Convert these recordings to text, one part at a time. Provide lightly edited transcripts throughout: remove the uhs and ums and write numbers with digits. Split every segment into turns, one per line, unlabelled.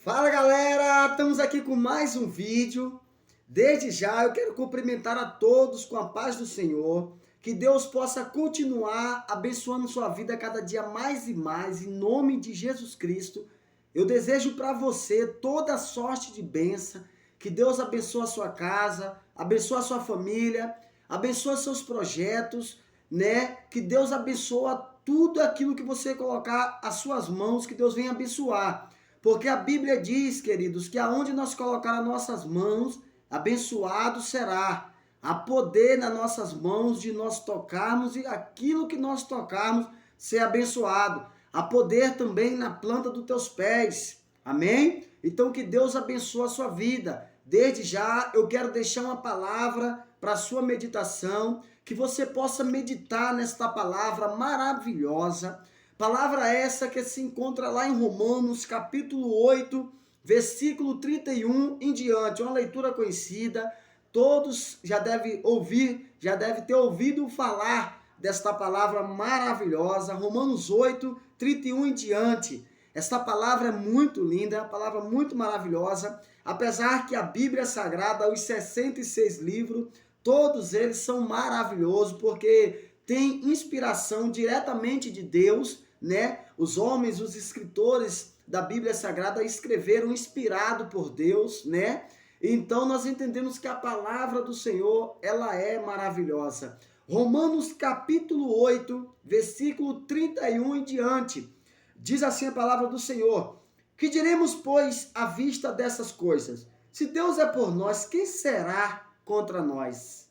Fala galera, estamos aqui com mais um vídeo. Desde já eu quero cumprimentar a todos com a paz do Senhor. Que Deus possa continuar abençoando sua vida cada dia mais e mais, em nome de Jesus Cristo. Eu desejo para você toda sorte de bênção. Que Deus abençoe a sua casa, abençoe a sua família, abençoe seus projetos, né? Que Deus abençoe tudo aquilo que você colocar às suas mãos, que Deus venha abençoar. Porque a Bíblia diz, queridos, que aonde nós colocar as nossas mãos, abençoado será. Há poder nas nossas mãos de nós tocarmos e aquilo que nós tocarmos ser abençoado. Há poder também na planta dos teus pés. Amém? Então que Deus abençoe a sua vida. Desde já eu quero deixar uma palavra para a sua meditação, que você possa meditar nesta palavra maravilhosa. Palavra essa que se encontra lá em Romanos, capítulo 8, versículo 31 em diante. Uma leitura conhecida, todos já devem ouvir, já devem ter ouvido falar desta palavra maravilhosa. Romanos 8, 31 em diante. Esta palavra é muito linda, é uma palavra muito maravilhosa. Apesar que a Bíblia Sagrada, os 66 livros, todos eles são maravilhosos, porque tem inspiração diretamente de Deus, né? Os homens, os escritores da Bíblia Sagrada escreveram inspirado por Deus, né? Então nós entendemos que a palavra do Senhor, ela é maravilhosa. Romanos capítulo 8, versículo 31 em diante. Diz assim a palavra do Senhor: que diremos, pois, à vista dessas coisas? Se Deus é por nós, quem será contra nós?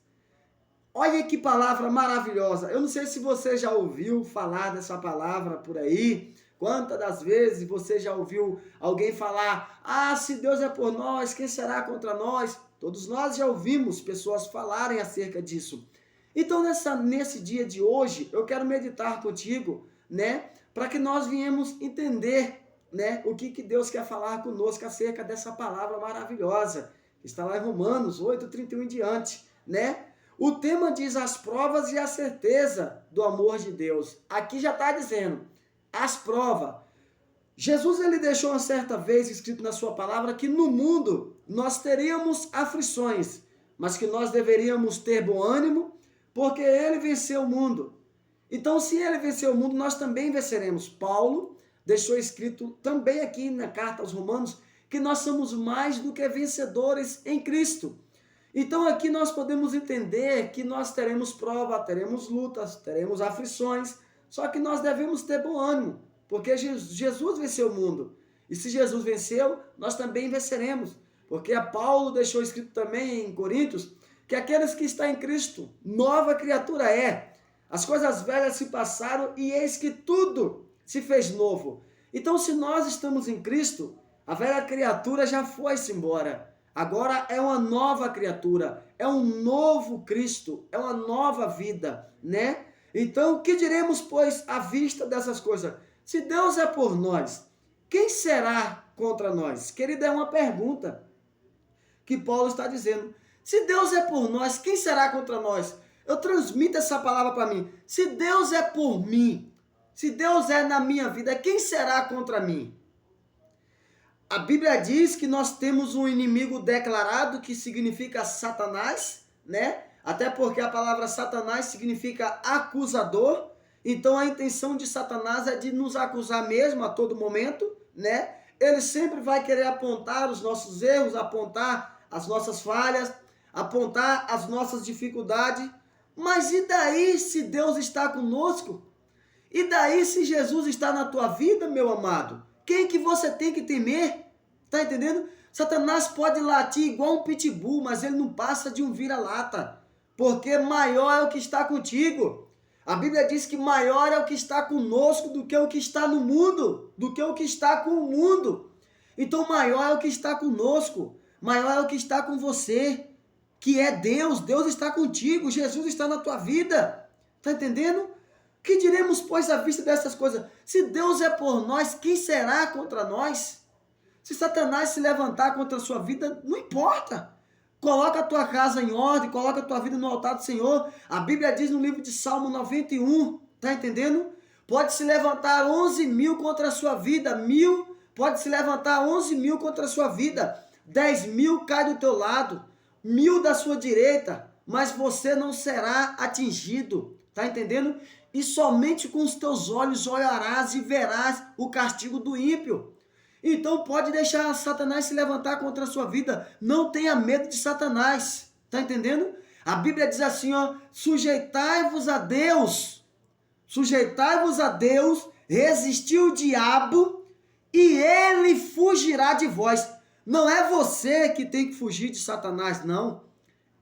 Olha que palavra maravilhosa. Eu não sei se você já ouviu falar dessa palavra por aí. Quantas das vezes você já ouviu alguém falar: ah, se Deus é por nós, quem será contra nós? Todos nós já ouvimos pessoas falarem acerca disso. Então, nesse dia de hoje, eu quero meditar contigo, né? Para que nós viemos entender, né? O que Deus quer falar conosco acerca dessa palavra maravilhosa. Está lá em Romanos 8, 31 em diante, né? O tema diz as provas e a certeza do amor de Deus. Aqui já está dizendo, as provas. Jesus ele deixou uma certa vez escrito na sua palavra que no mundo nós teríamos aflições, mas que nós deveríamos ter bom ânimo, porque ele venceu o mundo. Então, se ele venceu o mundo, nós também venceremos. Paulo deixou escrito também aqui na carta aos Romanos que nós somos mais do que vencedores em Cristo. Então aqui nós podemos entender que nós teremos prova, teremos lutas, teremos aflições, só que nós devemos ter bom ânimo, porque Jesus venceu o mundo. E se Jesus venceu, nós também venceremos. Porque a Paulo deixou escrito também em Coríntios que aqueles que estão em Cristo, nova criatura é. As coisas velhas se passaram e eis que tudo se fez novo. Então se nós estamos em Cristo, a velha criatura já foi-se embora. Agora é uma nova criatura, é um novo Cristo, é uma nova vida, né? Então, o que diremos, pois, à vista dessas coisas? Se Deus é por nós, quem será contra nós? Querida, é uma pergunta que Paulo está dizendo. Se Deus é por nós, quem será contra nós? Eu transmito essa palavra para mim. Se Deus é por mim, se Deus é na minha vida, quem será contra mim? A Bíblia diz que nós temos um inimigo declarado que significa Satanás, né? Até porque a palavra Satanás significa acusador. Então a intenção de Satanás é de nos acusar mesmo a todo momento, né? Ele sempre vai querer apontar os nossos erros, apontar as nossas falhas, apontar as nossas dificuldades. Mas e daí se Deus está conosco? E daí se Jesus está na tua vida, meu amado? Quem que você tem que temer? Tá entendendo? Satanás pode latir igual um pitbull, mas ele não passa de um vira-lata. Porque maior é o que está contigo. A Bíblia diz que maior é o que está conosco do que o que está no mundo, do que o que está com o mundo. Então maior é o que está conosco, maior é o que está com você, que é Deus. Deus está contigo, Jesus está na tua vida. Tá entendendo? Que diremos, pois, à vista dessas coisas? Se Deus é por nós, quem será contra nós? Se Satanás se levantar contra a sua vida, não importa. Coloca a tua casa em ordem, coloca a tua vida no altar do Senhor. A Bíblia diz no livro de Salmo 91, tá entendendo? Pode se levantar 11 mil contra a sua vida, 1000 Pode se levantar 11.000 contra a sua vida, 10.000 cai do teu lado, 1.000 da sua direita, mas você não será atingido, tá entendendo? E somente com os teus olhos olharás e verás o castigo do ímpio. Então pode deixar Satanás se levantar contra a sua vida, não tenha medo de Satanás, tá entendendo? A Bíblia diz assim, ó, sujeitai-vos a Deus, resistir o diabo e ele fugirá de vós. Não é você que tem que fugir de Satanás, não.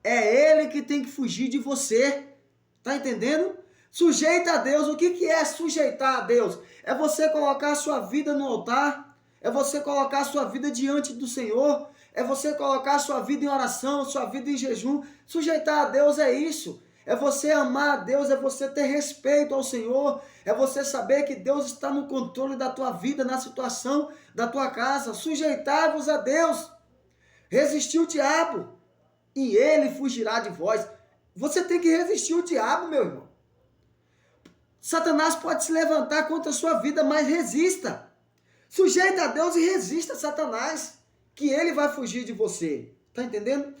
É ele que tem que fugir de você. Tá entendendo? Sujeita a Deus. O que é sujeitar a Deus? É você colocar a sua vida no altar. É você colocar a sua vida diante do Senhor. É você colocar a sua vida em oração, a sua vida em jejum. Sujeitar a Deus é isso. É você amar a Deus, é você ter respeito ao Senhor. É você saber que Deus está no controle da tua vida, na situação da tua casa. Sujeitai-vos a Deus. Resistir o diabo e ele fugirá de vós. Você tem que resistir o diabo, meu irmão. Satanás pode se levantar contra a sua vida, mas resista. Sujeita a Deus e resista a Satanás, que ele vai fugir de você. Tá entendendo?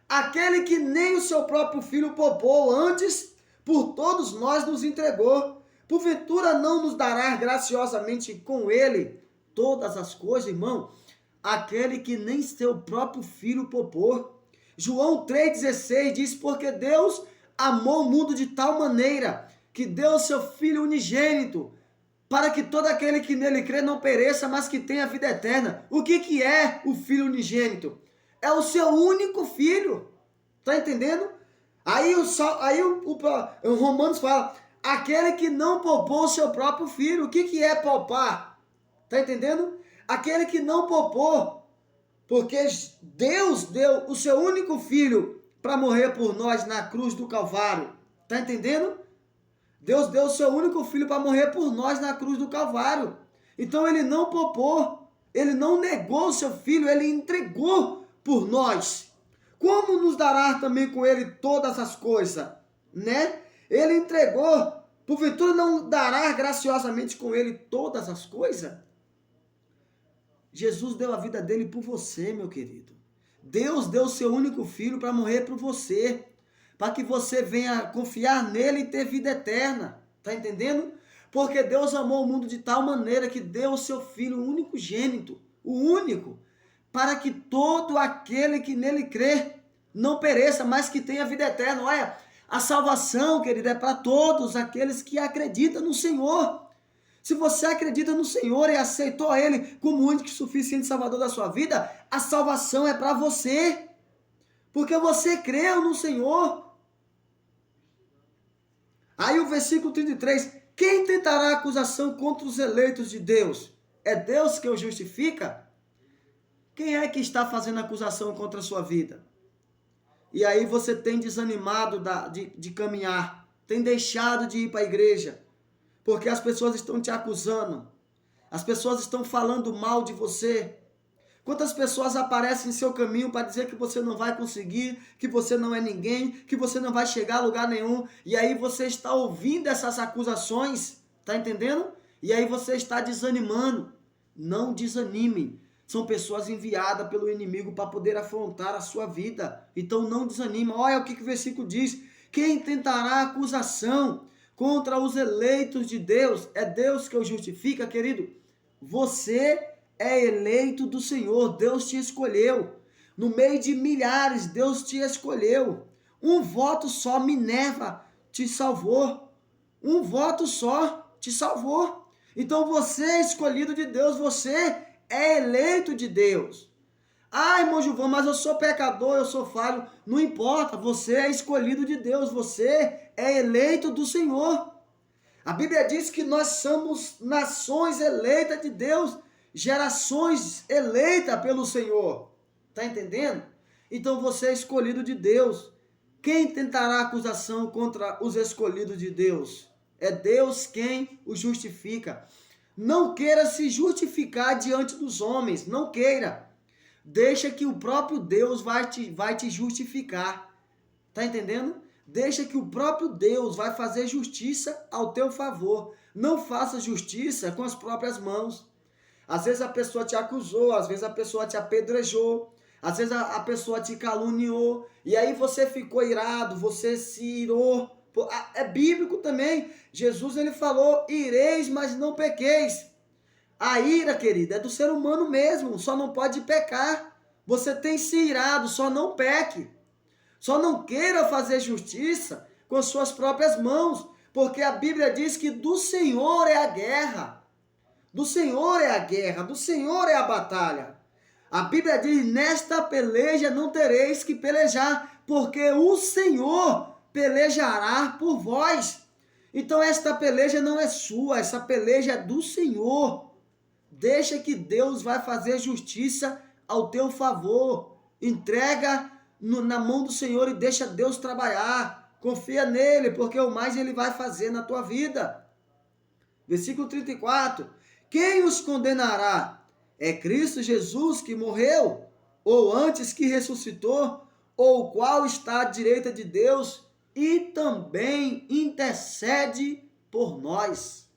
Aquele que nem o seu próprio filho poupou, antes por todos nós nos entregou. Porventura não nos dará graciosamente com ele todas as coisas, irmão? Aquele que nem seu próprio filho poupou. João 3,16 diz, porque Deus amou o mundo de tal maneira que deu seu Filho unigênito, para que todo aquele que nele crê não pereça, mas que tenha vida eterna. O que é o Filho unigênito? É o seu único filho. Tá entendendo? Aí o Romanos fala, aquele que não poupou o seu próprio filho. O que é poupar? Tá entendendo? Aquele que não poupou, porque Deus deu o seu único filho para morrer por nós na cruz do Calvário. Tá entendendo? Deus deu o seu único filho para morrer por nós na cruz do Calvário. Então ele não poupou, ele não negou o seu filho, ele entregou por nós. Como nos dará também com ele todas as coisas, né? Ele entregou, porventura não dará graciosamente com ele todas as coisas? Jesus deu a vida dele por você, meu querido. Deus deu o seu único filho para morrer por você, para que você venha confiar nele e ter vida eterna. Tá entendendo? Porque Deus amou o mundo de tal maneira que deu o seu filho unigênito, o único, para que todo aquele que nele crê não pereça, mas que tenha vida eterna. Olha, a salvação, querido, é para todos aqueles que acreditam no Senhor. Se você acredita no Senhor e aceitou Ele como único e suficiente Salvador da sua vida, a salvação é para você. Porque você creu no Senhor. Aí o versículo 33, quem tentará acusação contra os eleitos de Deus? É Deus que o justifica? Quem é que está fazendo acusação contra a sua vida? E aí você tem desanimado de caminhar, tem deixado de ir para a igreja, porque as pessoas estão te acusando, as pessoas estão falando mal de você. Quantas pessoas aparecem em seu caminho para dizer que você não vai conseguir, que você não é ninguém, que você não vai chegar a lugar nenhum, e aí você está ouvindo essas acusações, tá entendendo? E aí você está desanimando. Não desanime. São pessoas enviadas pelo inimigo para poder afrontar a sua vida. Então não desanima. Olha o que o versículo diz. Quem tentará acusação contra os eleitos de Deus? É Deus que o justifica, querido. Você é eleito do Senhor. Deus te escolheu. No meio de milhares, Deus te escolheu. Um voto só, Minerva, te salvou. Um voto só te salvou. Então você é escolhido de Deus. Você é eleito de Deus. Ah, irmão Gilvão, mas eu sou pecador, eu sou falho. Não importa, você é escolhido de Deus, você é eleito do Senhor. A Bíblia diz que nós somos nações eleitas de Deus, gerações eleitas pelo Senhor. Tá entendendo? Então você é escolhido de Deus. Quem tentará acusação contra os escolhidos de Deus? É Deus quem os justifica. Não queira se justificar diante dos homens, não queira. Deixa que o próprio Deus vai te justificar. Tá entendendo? Deixa que o próprio Deus vai fazer justiça ao teu favor. Não faça justiça com as próprias mãos. Às vezes a pessoa te acusou, às vezes a pessoa te apedrejou, às vezes a pessoa te caluniou, e aí você ficou irado, você se irou. É bíblico também. Jesus ele falou: ireis, mas não pequeis. A ira, querida, é do ser humano mesmo, só não pode pecar. Você tem se irado, só não peque. Só não queira fazer justiça com as suas próprias mãos, porque a Bíblia diz que do Senhor é a guerra. Do Senhor é a guerra, do Senhor é a batalha. A Bíblia diz: nesta peleja não tereis que pelejar, porque o Senhor pelejará por vós. Então esta peleja não é sua, essa peleja é do Senhor. Deixa que Deus vai fazer justiça ao teu favor. Entrega na mão do Senhor e deixa Deus trabalhar. Confia nele, porque o mais ele vai fazer na tua vida. Versículo 34. Quem os condenará? É Cristo Jesus que morreu, ou antes que ressuscitou, ou o qual está à direita de Deus e também intercede por nós.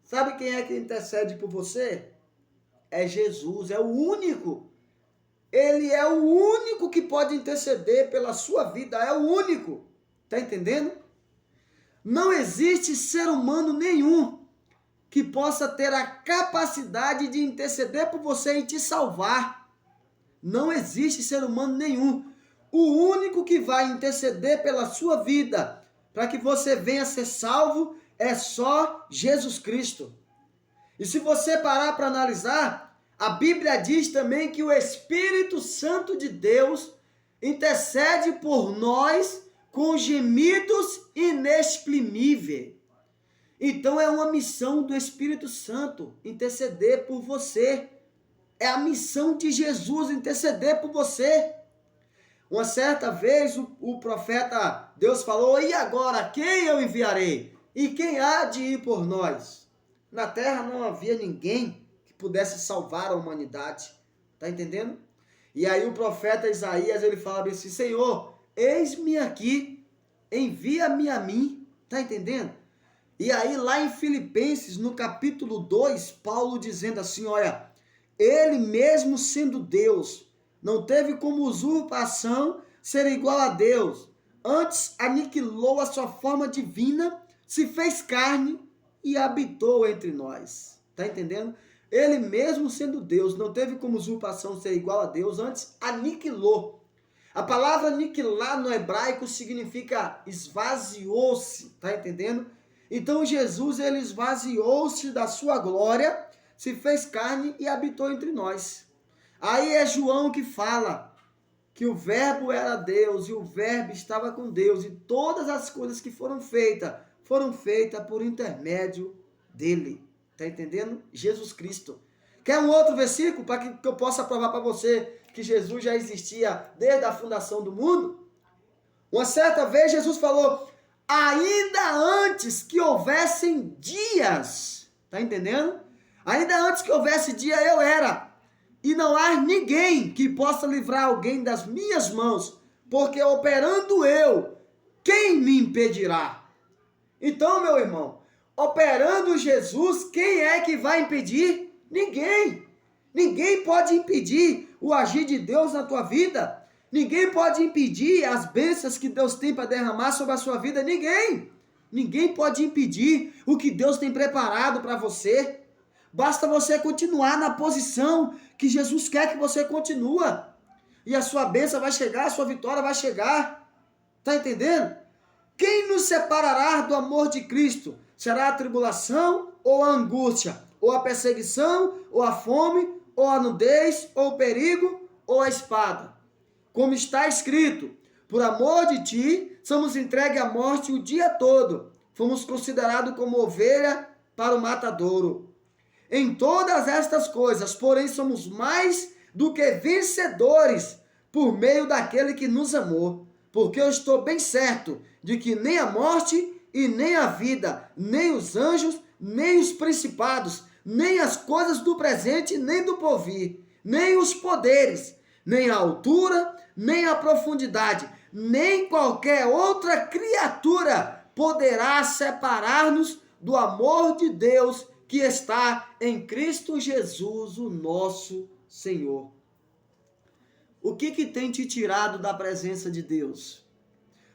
Sabe quem é que intercede por você? É Jesus, é o único. Ele é o único que pode interceder pela sua vida, é o único. Tá entendendo? Não existe ser humano nenhum que possa ter a capacidade de interceder por você e te salvar. Não existe ser humano nenhum. O único que vai interceder pela sua vida, para que você venha ser salvo, é só Jesus Cristo. E se você parar para analisar, a Bíblia diz também que o Espírito Santo de Deus intercede por nós com gemidos inexprimíveis. Então é uma missão do Espírito Santo interceder por você. É a missão de Jesus interceder por você. Uma certa vez o profeta, Deus falou: e agora quem eu enviarei? E quem há de ir por nós? Na terra não havia ninguém que pudesse salvar a humanidade. Tá entendendo? E aí o profeta Isaías, ele fala assim: Senhor, eis-me aqui, envia-me a mim. Tá entendendo? E aí lá em Filipenses, no capítulo 2, Paulo dizendo assim: olha, ele mesmo sendo Deus, não teve como usurpação ser igual a Deus. Antes aniquilou a sua forma divina, se fez carne e habitou entre nós. Tá entendendo? Ele mesmo sendo Deus, não teve como usurpação ser igual a Deus, antes aniquilou. A palavra aniquilar no hebraico significa esvaziou-se, tá entendendo? Então Jesus, ele esvaziou-se da sua glória, se fez carne e habitou entre nós. Aí é João que fala que o verbo era Deus e o verbo estava com Deus, e todas as coisas que foram feitas por intermédio dele. Tá entendendo? Jesus Cristo. Quer um outro versículo para que eu possa provar para você que Jesus já existia desde a fundação do mundo? Uma certa vez Jesus falou: ainda antes que houvessem dias, tá entendendo? Ainda antes que houvesse dia, eu era. E não há ninguém que possa livrar alguém das minhas mãos, porque operando eu, quem me impedirá? Então, meu irmão, operando Jesus, quem é que vai impedir? Ninguém. Ninguém pode impedir o agir de Deus na tua vida. Ninguém pode impedir as bênçãos que Deus tem para derramar sobre a sua vida. Ninguém. Ninguém pode impedir o que Deus tem preparado para você. Basta você continuar na posição que Jesus quer que você continue. E a sua bênção vai chegar, a sua vitória vai chegar. Tá entendendo? Quem nos separará do amor de Cristo? Será a tribulação ou a angústia? Ou a perseguição, ou a fome, ou a nudez, ou o perigo, ou a espada? Como está escrito: por amor de ti, somos entregues à morte o dia todo. Fomos considerados como ovelha para o matadouro. Em todas estas coisas, porém, somos mais do que vencedores por meio daquele que nos amou. Porque eu estou bem certo de que nem a morte e nem a vida, nem os anjos, nem os principados, nem as coisas do presente, nem do porvir, nem os poderes, nem a altura, nem a profundidade, nem qualquer outra criatura poderá separar-nos do amor de Deus que está em Cristo Jesus, o nosso Senhor. O que tem te tirado da presença de Deus?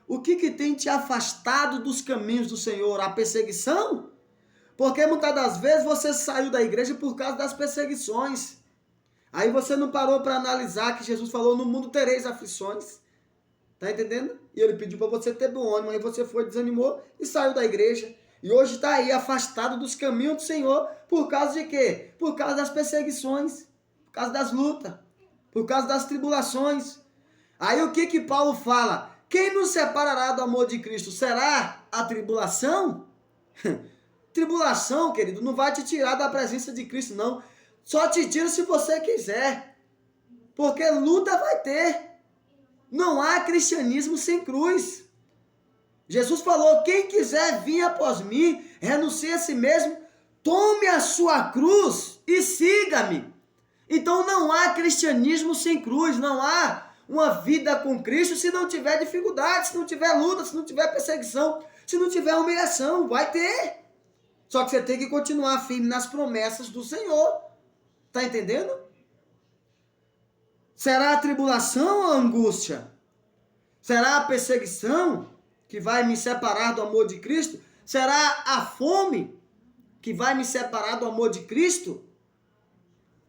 O que tem te afastado dos caminhos do Senhor? A perseguição? Porque muitas das vezes você saiu da igreja por causa das perseguições. Aí você não parou para analisar que Jesus falou: no mundo tereis aflições. Tá entendendo? E ele pediu para você ter bom ânimo. Aí você foi, desanimou e saiu da igreja. E hoje está aí afastado dos caminhos do Senhor. Por causa de quê? Por causa das perseguições. Por causa das lutas. Por causa das tribulações. Aí o que Paulo fala? Quem nos separará do amor de Cristo? Será a tribulação? Tribulação, querido, não vai te tirar da presença de Cristo, não. Só te tira se você quiser. Porque luta vai ter. Não há cristianismo sem cruz. Jesus falou: quem quiser vir após mim, renuncie a si mesmo, tome a sua cruz e siga-me. Então não há cristianismo sem cruz, não há uma vida com Cristo se não tiver dificuldade, se não tiver luta, se não tiver perseguição, se não tiver humilhação. Vai ter. Só que você tem que continuar firme nas promessas do Senhor. Tá entendendo? Será a tribulação ou a angústia? Será a perseguição que vai me separar do amor de Cristo? Será a fome que vai me separar do amor de Cristo?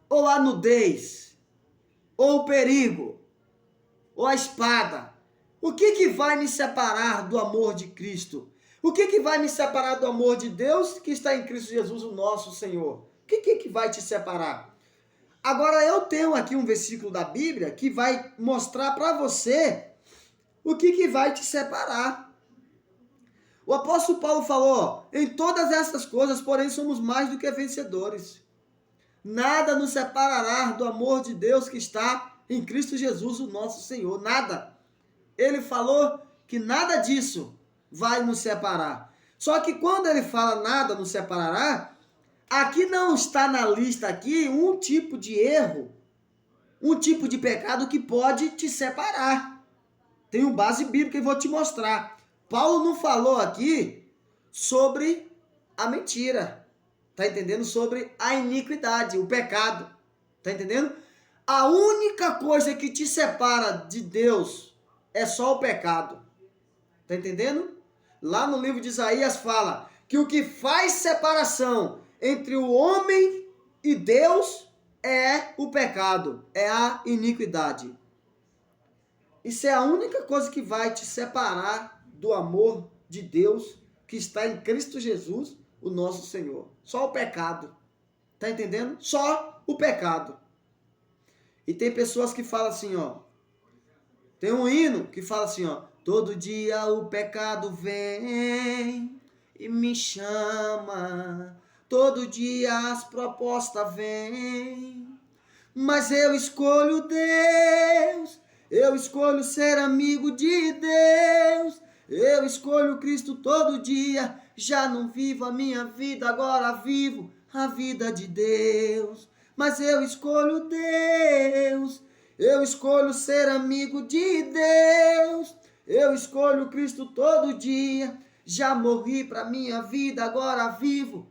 Ou a nudez? Ou o perigo? Ou a espada? O que vai me separar do amor de Cristo? O que vai me separar do amor de Deus que está em Cristo Jesus, o nosso Senhor? O que vai te separar? Agora eu tenho aqui um versículo da Bíblia que vai mostrar para você o que vai te separar. O apóstolo Paulo falou: em todas essas coisas, porém, somos mais do que vencedores. Nada nos separará do amor de Deus que está em Cristo Jesus, o nosso Senhor. Nada. Ele falou que nada disso vai nos separar. Só que quando ele fala nada nos separará, aqui não está na lista aqui um tipo de erro, um tipo de pecado que pode te separar. Tem uma base bíblica e vou te mostrar. Paulo não falou aqui sobre a mentira. Tá entendendo? Sobre a iniquidade, o pecado. Tá entendendo? A única coisa que te separa de Deus é só o pecado. Tá entendendo? Lá no livro de Isaías fala que o que faz separação entre o homem e Deus é o pecado, é a iniquidade. Isso é a única coisa que vai te separar do amor de Deus que está em Cristo Jesus, o nosso Senhor. Só o pecado. Tá entendendo? Só o pecado. E tem pessoas que falam assim, ó. Tem um hino que fala assim, ó. Todo dia o pecado vem e me chama. Todo dia as propostas vêm. Mas eu escolho Deus. Eu escolho ser amigo de Deus. Eu escolho Cristo todo dia. Já não vivo a minha vida, agora vivo a vida de Deus. Mas eu escolho Deus. Eu escolho ser amigo de Deus. Eu escolho Cristo todo dia. Já morri para minha vida, agora vivo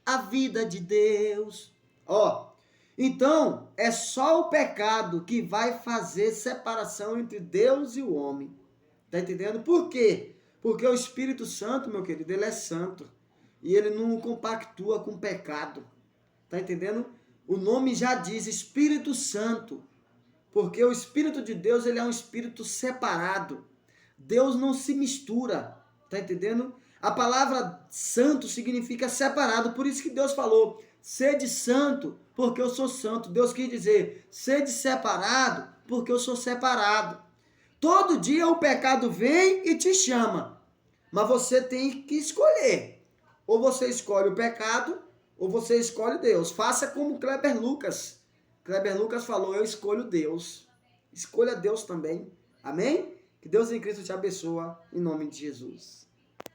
a vida de Deus. Ó. Então, é só o pecado que vai fazer separação entre Deus e o homem. Tá entendendo? Por quê? Porque o Espírito Santo, meu querido, ele é santo. E ele não compactua com o pecado. Tá entendendo? O nome já diz Espírito Santo. Porque o Espírito de Deus, ele é um espírito separado. Deus não se mistura. Tá entendendo? A palavra santo significa separado. Por isso que Deus falou: sede santo, porque eu sou santo. Deus quis dizer: sede separado, porque eu sou separado. Todo dia o pecado vem e te chama. Mas você tem que escolher. Ou você escolhe o pecado, ou você escolhe Deus. Faça como Kleber Lucas. Kleber Lucas falou: eu escolho Deus. Escolha Deus também. Amém? Que Deus em Cristo te abençoe, em nome de Jesus.